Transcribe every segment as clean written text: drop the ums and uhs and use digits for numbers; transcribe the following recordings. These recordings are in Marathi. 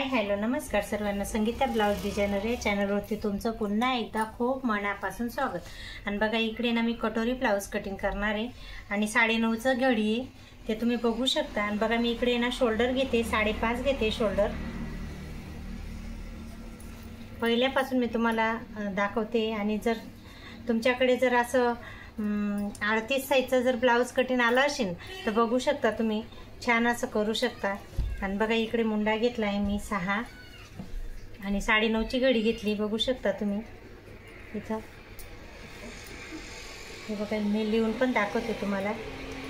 हाय हॅलो नमस्कार सर्वांना। संगीता ब्लाउज डिझायनर या चॅनलवरती तुमचं पुन्हा एकदा खूप मनापासून स्वागत। आणि बघा इकडे ना मी कटोरी ब्लाउज कटिंग करणार आहे आणि 9.5चं घडी आहे ते तुम्ही बघू शकता। आणि बघा मी इकडे ना शोल्डर घेते, 5.5 घेते शोल्डर। पहिल्यापासून मी तुम्हाला दाखवते। आणि जर तुमच्याकडे जर असं 38 साईजचं जर ब्लाउज कटिंग आलं असेल तर बघू शकता तुम्ही, छान असं करू शकता। आणि बघा इकडे मुंडा घेतला आहे मी 6 आणि 9.5ची घडी घेतली, बघू शकता तुम्ही इथं। हे बघा मी लिहून पण दाखवते तुम्हाला।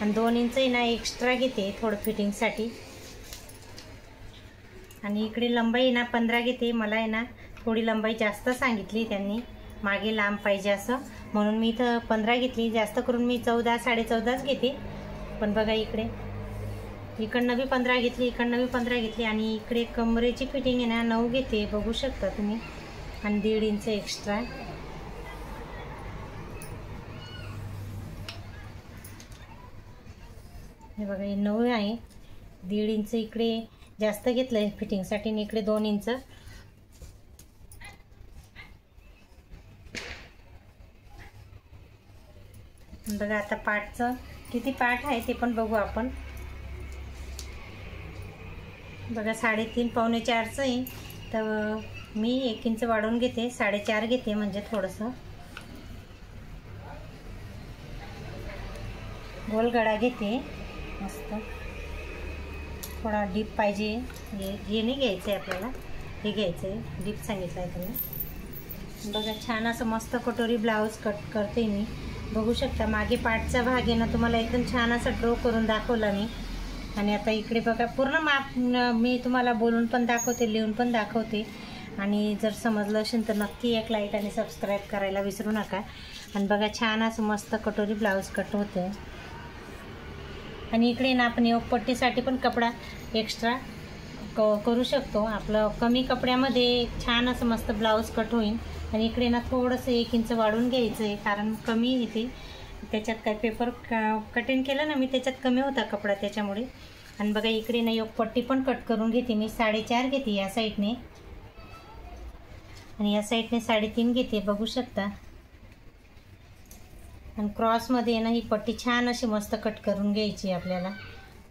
आणि 2 इंच ना एक्स्ट्रा घेते थोडं फिटिंगसाठी। आणि इकडे लंबाई ना 15 घेते। मला आहे ना थोडी लंबाई जास्त सांगितली त्यांनी, मागे लांब पाहिजे असं, म्हणून मी इथं 15 घेतली। जास्त करून मी 14 14.5 घेते। पण बघा इकडे इकडनं बी 15 घेतली, इकडनं बी 15 घेतली। आणि इकडे कमरेची फिटिंग आहे ना 9 घेते, बघू शकता तुम्ही। आणि 1.5 इंच एक्स्ट्रा। हे बघा हे 9 आहे, 1.5 इंच इकडे जास्त घेतलं आहे फिटिंगसाठी आणि इकडे 2 इंच। बघा आता पाठचं किती पाठ आहे ते पण बघू आपण। बघा 3.5 पावणे 4चं आहे, तर मी 1 इंच वाढवून घेते, 4.5 घेते, म्हणजे थोडंसं गोल गळा घेते मस्त। थोडा डीप पाहिजे, हे नाही घ्यायचं आहे आपल्याला, हे घ्यायचं आहे डीप सांगितलं आहे त्यांनी। बघा छान असं मस्त कटोरी ब्लाऊज कट करते मी, बघू शकता। मागे पाठचा भाग आहे ना तुम्हाला एकदम छान असा ड्रॉ करून दाखवला मी। आणि आता इकडे बघा पूर्ण माप मी तुम्हाला बोलून पण दाखवते, लिहून पण दाखवते। आणि जर समजलं असेल तर नक्की एक लाईक आणि सबस्क्राईब करायला विसरू नका। आणि बघा छान असं मस्त कटोरी ब्लाऊज कट होते। आणि इकडे ना आपण योगपट्टीसाठी पण कपडा एक्स्ट्रा करू शकतो। आपलं कमी कपड्यामध्ये छान असं मस्त ब्लाऊज कट होईल। आणि इकडे ना थोडंसं 1 इंच वाढून घ्यायचं आहे, कारण कमी येते त्याच्यात। काय पेपर कटिंग केलं ना मी त्याच्यात कमी होता कपडा त्याच्यामुळे। आणि बघा इकडे ना योगपट्टी पण कट करून घेते मी, 4.5 घेते या साईडने आणि या साईडने 3.5 घेते, बघू शकता। आणि क्रॉसमध्ये ना ही पट्टी छान अशी मस्त कट करून घ्यायची आपल्याला।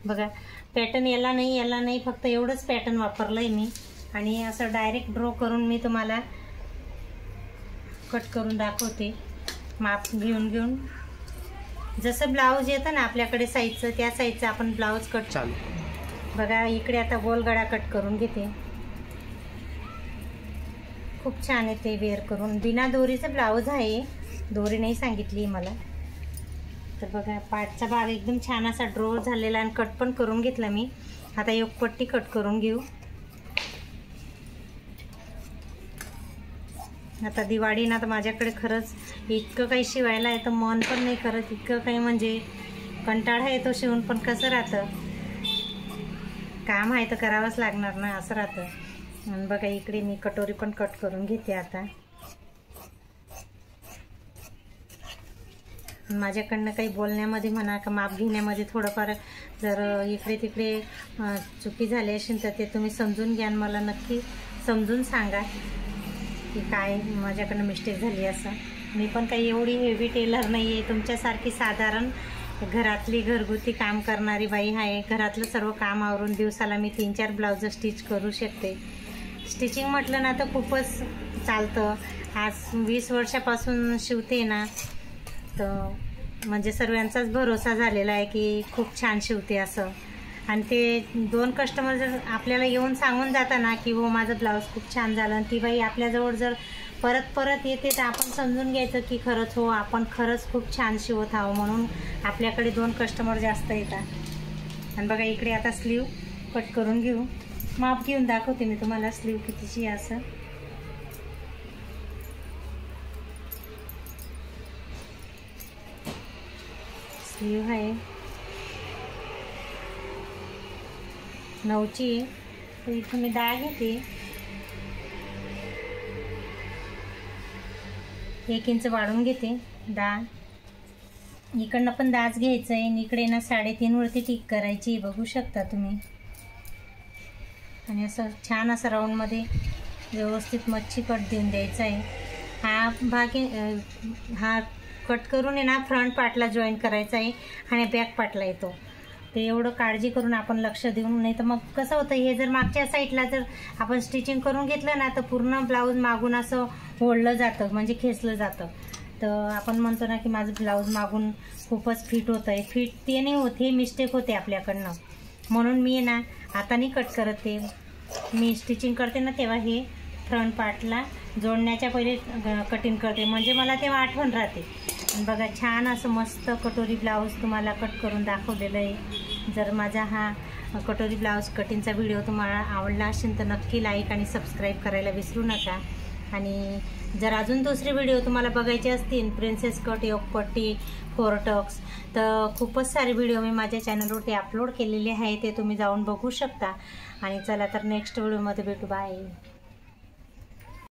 बघा पॅटर्न याला नाही, फक्त एवढंच पॅटर्न वापरलं आहे मी। आणि असं डायरेक्ट ड्रॉ करून मी तुम्हाला कट करून दाखवते, माप घेऊन जसं ब्लाऊज येतं ना आपल्याकडे साईजचं, त्या साईजचं आपण ब्लाऊज कट चालू। बघा इकडे आता गोल गळा कट करून घेते, खूप छान येते वेअर करून। बिना दोरीचं ब्लाऊज आहे, दोरी नाही सांगितली मला। तर बघा पाठचा भाग एकदम छान असा ड्रॉ झालेला आणि कट पण करून घेतला मी। आता योगपट्टी कट करून घेऊ। आता दिवाळी ना तर माझ्याकडे खरंच इतकं काही शिवायला आहे तर मन पण नाही करत, इतकं काही म्हणजे कंटाळा येतो शिवून, पण कसं राहतं, काम आहे तर करावंच लागणार ना, असं राहतं। आणि बघा इकडे मी कटोरी पण कट करून घेते आता। माझ्याकडनं काही बोलण्यामध्ये म्हणा का माप घेण्यामध्ये थोडंफार जर इकडे तिकडे चुकी झाली असेल तर ते तुम्ही समजून घ्या, मला नक्की समजून सांगा की काय माझ्याकडनं मिस्टेक झाली असं। मी पण काही एवढी हेवी टेलर नाही आहे, तुमच्यासारखी साधारण घरातली घरगुती काम करणारी बाई आहे। घरातलं सर्व काम आवरून दिवसाला मी 3-4 ब्लाउज स्टिच करू शकते। स्टिचिंग म्हटलं ना तर खूपच चालतं। आज 20 वर्षापासून शिवते ना, तर म्हणजे सर्वांचाच भरोसा झालेला आहे की खूप छान शिवते असं। आणि ते 2 कस्टमर जर आपल्याला येऊन सांगून जाता ना की हो माझं ब्लाऊज खूप छान झालं, आणि ती बाई आपल्याजवळ जर परत येते तर आपण समजून घ्यायचं की खरंच हो आपण खरंच खूप छान शिवत आहो, म्हणून आपल्याकडे 2 कस्टमर जास्त येतात। आणि बघा इकडे आता स्लीव कट करून घेऊ, माप घेऊन दाखवते मी तुम्हाला स्लीव कितीची असं। स्लीव आहे 9ची आहे, तर इथून मी 10 घेते, 1 इंच वाढून घेते 10। इकडनं पण 10च घ्यायचं आहे आणि इकडे ना 3.5 वरती टिक करायची, बघू शकता तुम्ही। आणि असं छान असं राऊंडमध्ये व्यवस्थित मच्छी कट देऊन द्यायचा आहे. हा भाग हा कट करून आहे ना फ्रंट पार्टला जॉईन करायचा आहे आणि बॅक पार्टला येतो. ते एवढं काळजी करून आपण लक्ष देऊन, नाही तर मग कसं होतं, हे जर मागच्या साईडला जर आपण स्टिचिंग करून घेतलं ना तर पूर्ण ब्लाऊज मागून असं ओढलं जातं, म्हणजे खेचलं जातं. तर आपण म्हणतो ना की माझं ब्लाऊज मागून खूपच फिट होतं आहे, फिट ते नाही होत, हे मिस्टेक होते आपल्याकडनं. म्हणून मी ना आता नाही कट करत, ते मी स्टिचिंग करते ना तेव्हा हे फ्रंट पार्टला जोडण्याच्या पहिले कटिंग करते, म्हणजे मला तेव्हा आठवण राहते. बघा छान असं मस्त कटोरी ब्लाऊज तुम्हाला कट करून दाखवलेलं आहे. जर माझा हा कटोरी ब्लाऊज कटिंगचा व्हिडिओ तुम्हाला आवडला असेल तर नक्की लाईक आणि सबस्क्राईब करायला विसरू नका. आणि जर अजून दुसरे व्हिडिओ तुम्हाला बघायचे असतील, princess cut, Yogapatti, four tucks, तर खूपच सारे व्हिडिओ मी माझ्या चॅनलवरती अपलोड केलेले आहे, ते तुम्ही जाऊन बघू शकता. आणि चला तर नेक्स्ट व्हिडिओमध्ये भेटू. बाय.